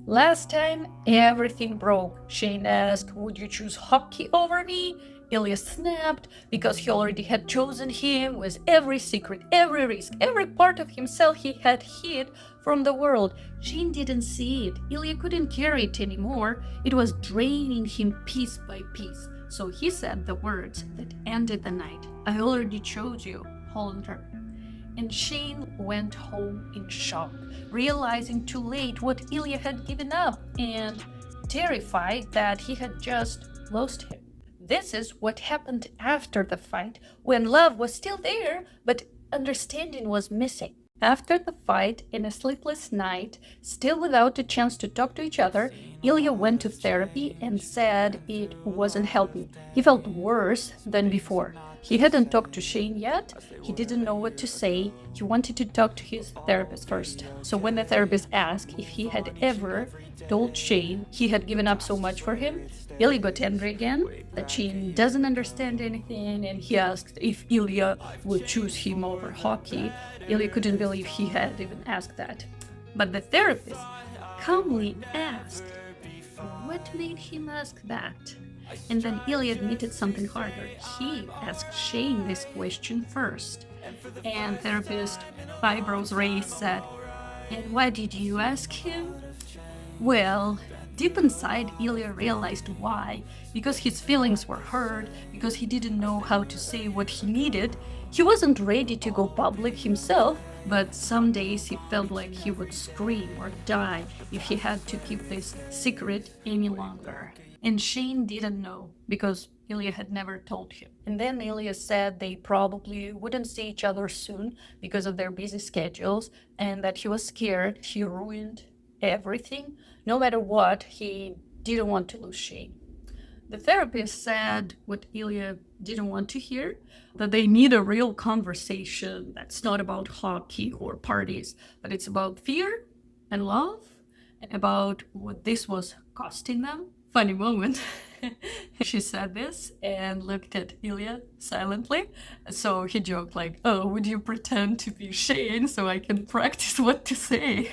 Last time, everything broke. Shane asked, "Would you choose hockey over me?" Ilya snapped because he already had chosen him with every secret, every risk, every part of himself he had hid from the world. Shane didn't see it. Ilya couldn't carry it anymore. It was draining him piece by piece. So he said the words that ended the night. "I already chose you, Hollander." And Shane went home in shock, realizing too late what Ilya had given up and terrified that he had just lost him. This is what happened after the fight, when love was still there, but understanding was missing. After the fight, in a sleepless night, still without a chance to talk to each other, Ilya went to therapy and said it wasn't helping. He felt worse than before. He hadn't talked to Shane yet. He didn't know what to say. He wanted to talk to his therapist first. So when the therapist asked if he had ever told Shane he had given up so much for him, Ilya got angry again, that Shane doesn't understand anything, and he asked if Ilya would choose him over hockey. Ilya couldn't believe he had even asked that. But the therapist calmly asked what made him ask that. And then Ilya admitted something harder. He asked Shane this question first. And therapist, eyebrows raised, said, "And why did you ask him?" Well, deep inside, Ilya realized why. Because his feelings were hurt, because he didn't know how to say what he needed. He wasn't ready to go public himself, but some days he felt like he would scream or die if he had to keep this secret any longer. And Shane didn't know, because Ilya had never told him. And then Ilya said they probably wouldn't see each other soon because of their busy schedules, and that he was scared he ruined everything. No matter what, he didn't want to lose Shane. The therapist said what Ilya didn't want to hear, that they need a real conversation that's not about hockey or parties, but it's about fear and love and about what this was costing them. Funny moment. She said this and looked at Ilya silently. So he joked like, "Oh, would you pretend to be Shane so I can practice what to say?"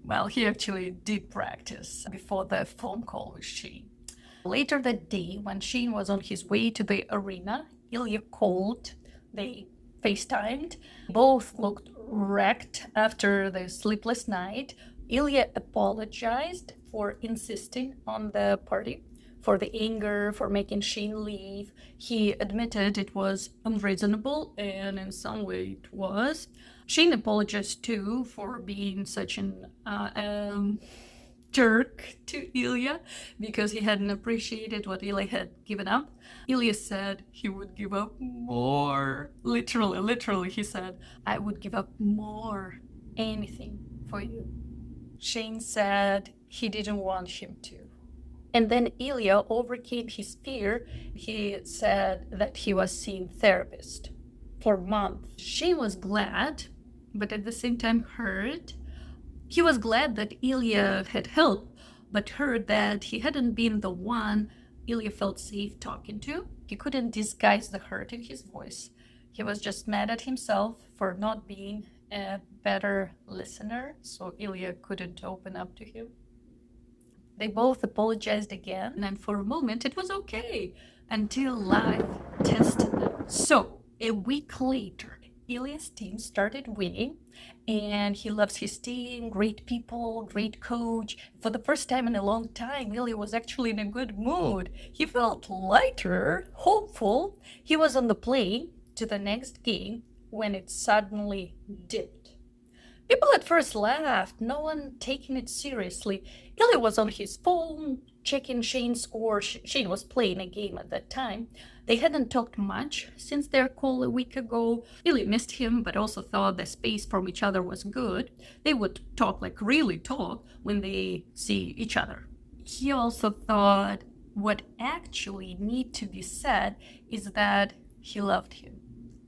Well, he actually did practice before the phone call with Shane. Later that day, when Shane was on his way to the arena, Ilya called. They FaceTimed. Both looked wrecked after the sleepless night. Ilya apologized for insisting on the party, for the anger, for making Shane leave. He admitted it was unreasonable, and in some way it was. Shane apologized too for being such an jerk to Ilya because he hadn't appreciated what Ilya had given up. Ilya said he would give up more. Literally, he said, "I would give up more, anything for you." Shane said he didn't want him to. And then Ilya overcame his fear. He said that he was seeing therapist for months. Shane was glad, but at the same time hurt. He was glad that Ilya had helped, but hurt that he hadn't been the one Ilya felt safe talking to. He couldn't disguise the hurt in his voice. He was just mad at himself for not being a better listener, so Ilya couldn't open up to him. They both apologized again, and for a moment it was okay, until life tested them. So, a week later, Ilya's team started winning, and he loves his team, great people, great coach. For the first time in a long time, Ilya was actually in a good mood. He felt lighter, hopeful. He was on the plane to the next game when it suddenly dipped. People at first laughed, no one taking it seriously. Ilya was on his phone, checking Shane's score. Shane was playing a game at that time. They hadn't talked much since their call a week ago. Ilya missed him, but also thought the space from each other was good. They would talk, like really talk, when they see each other. He also thought what actually need to be said is that he loved him.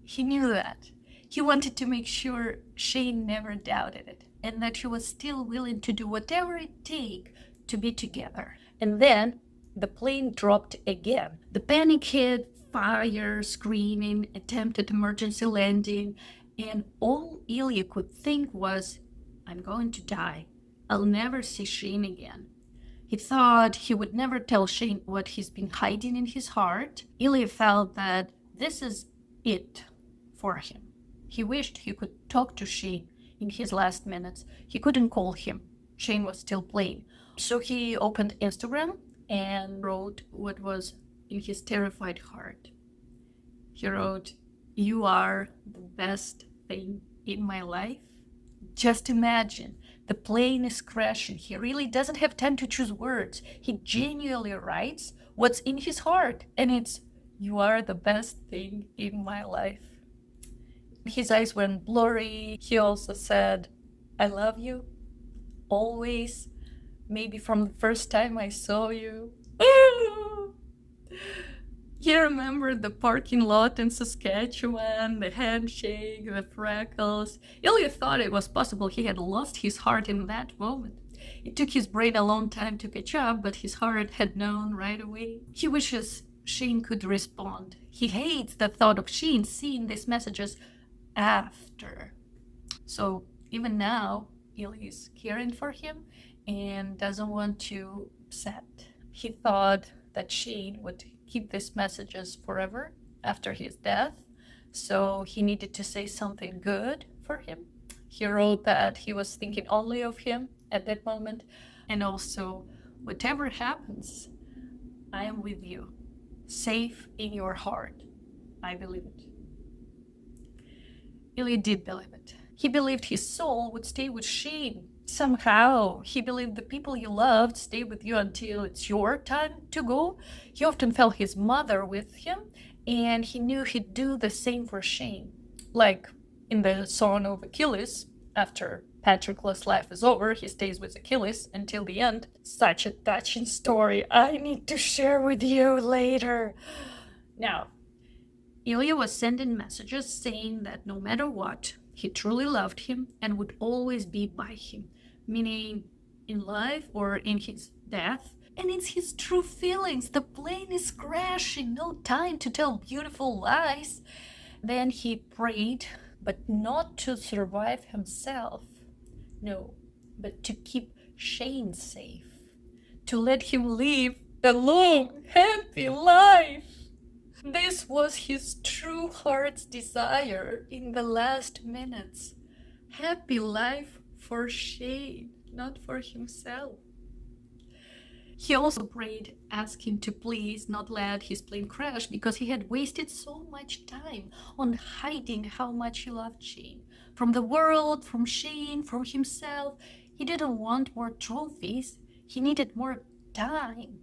He knew that. He wanted to make sure Shane never doubted it, and that he was still willing to do whatever it takes to be together. And then the plane dropped again. The panic hit, fire, screaming, attempted emergency landing, and all Ilya could think was, "I'm going to die. I'll never see Shane again. He thought he would never tell Shane what he's been hiding in his heart. Ilya felt that this is it for him. He wished he could talk to Shane in his last minutes. He couldn't call him. Shane was still playing. So he opened Instagram and wrote what was in his terrified heart. He wrote, "You are the best thing in my life." Just imagine, the plane is crashing. He really doesn't have time to choose words. He genuinely writes what's in his heart, and it's, "You are the best thing in my life." His eyes went blurry. He also said, "I love you, always, maybe from the first time I saw you." He remembered the parking lot in Saskatchewan, the handshake, the freckles. Ilya thought it was possible he had lost his heart in that moment. It took his brain a long time to catch up, but his heart had known right away. He wishes Shane could respond. He hates the thought of Shane seeing these messages after. So even now, Ilya is caring for him and doesn't want to upset. He thought that Shane would keep these messages forever after his death, so he needed to say something good for him. He wrote that he was thinking only of him at that moment, and also, "Whatever happens, I am with you, safe in your heart." I believe it. Ilya did believe it. He believed his soul would stay with Shane. Somehow, he believed the people you loved stay with you until it's your time to go. He often felt his mother with him, and he knew he'd do the same for Shane. Like in the song of Achilles, after Patroclus' life is over, he stays with Achilles until the end. Such a touching story. I need to share with you later. Now, Ilya was sending messages saying that no matter what, he truly loved him and would always be by him, meaning in life or in his death. And it's his true feelings. The plane is crashing, no time to tell beautiful lies. Then he prayed, but not to survive himself. No, but to keep Shane safe, to let him live a long, happy life. This was his true heart's desire in the last minutes. Happy life for Shane, not for himself. He also prayed, asking to please not let his plane crash because he had wasted so much time on hiding how much he loved Shane. From the world, from Shane, from himself. He didn't want more trophies. He needed more time.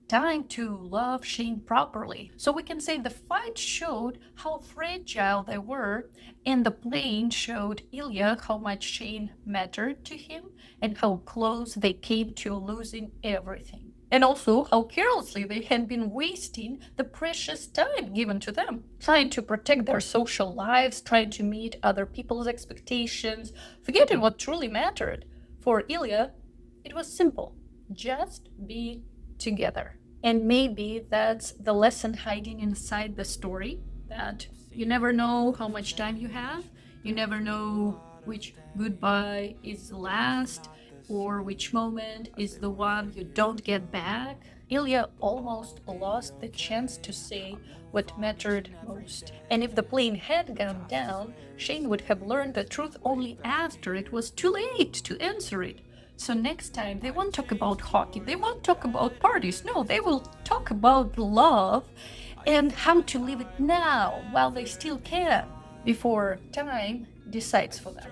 Time to love Shane properly. So we can say the fight showed how fragile they were, and the plane showed Ilya how much Shane mattered to him and how close they came to losing everything. And also how carelessly they had been wasting the precious time given to them, trying to protect their social lives, trying to meet other people's expectations, forgetting what truly mattered. For Ilya, it was simple. Just be together. And maybe that's the lesson hiding inside the story, that you never know how much time you have, you never know which goodbye is the last, or which moment is the one you don't get back. Ilya almost lost the chance to say what mattered most. And if the plane had gone down, Shane would have learned the truth only after it was too late to answer it. So next time, they won't talk about hockey, they won't talk about parties. No, they will talk about love and how to live it now while they still can, before time decides for them.